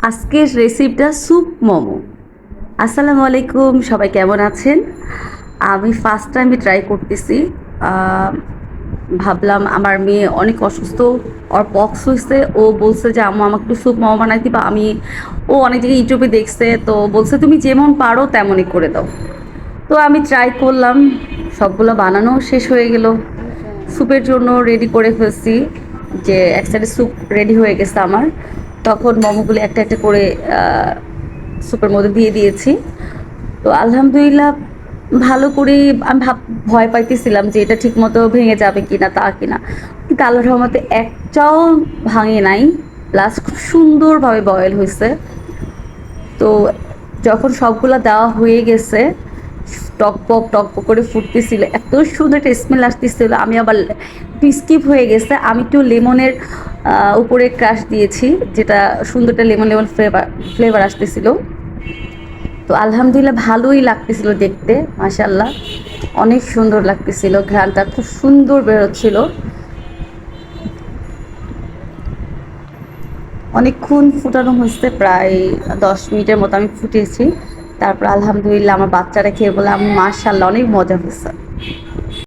আজকের রেসিপিটা স্যুপ মোমো। আসসালামু আলাইকুম, সবাই কেমন আছেন? আমি ফার্স্ট টাইমে ট্রাই করতেছি। আহ, ভাবলাম আমার মেয়ে অনেক অসুস্থ, ওর পক্স হয়েছে। ও বলছে যে আম্মু আমাকে একটু স্যুপ মোমো বানাই দিবা। ও অনেক জায়গায় ইউটিউবে দেখছে, তো বলছে তুমি যেমন পারো তেমনই করে দাও। তো আমি ট্রাই করলাম, সবগুলো বানানো শেষ হয়ে গেল। স্যুপের জন্য রেডি করে ফেলছি, যে এক সাইডে স্যুপ রেডি হয়ে গেছে আমার। তখন মোমোগুলো একটা একটা করে স্যুপের মধ্যে দিয়ে দিয়েছি। তো আলহামদুলিল্লাহ ভালো করে আমি ভয় পাইতেছিলাম যে এটা ঠিক মতো ভেঙে যাবে কিনা তা কিনা, কিন্তু আল্লাহর রহমতে একটাও ভাঙে নাই। প্লাস খুব সুন্দরভাবে বয়েল হয়েছে। তো যখন সবগুলা দেওয়া হয়ে গেছে, টকবক টকবক করে ফুটতেছিল, এত সুন্দর একটা স্মেল আসতেছিল। আমি আবার স্কিপ হয়ে গেছে, আমি একটু লেমনের উপরে ক্রাশ দিয়েছি, যেটা সুন্দর একটা লেমন লেমন ফ্লেভার আসতেছিল। তো আলহামদুলিল্লাহ ভালোই লাগতেছিল দেখতে, মাশাল্লাহ অনেক সুন্দর লাগতেছিল, ঘ্রাণটা খুব সুন্দর বেরোচ্ছিল। অনেকক্ষণ ফুটানো হয়েছে, প্রায় 10 মিনিটের মতো আমি ফুটিয়েছি। তারপর আলহামদুলিল্লাহ আমার বাচ্চারা খেয়ে বলে আমি মাশাল্লাহ অনেক মজা হয়েছে।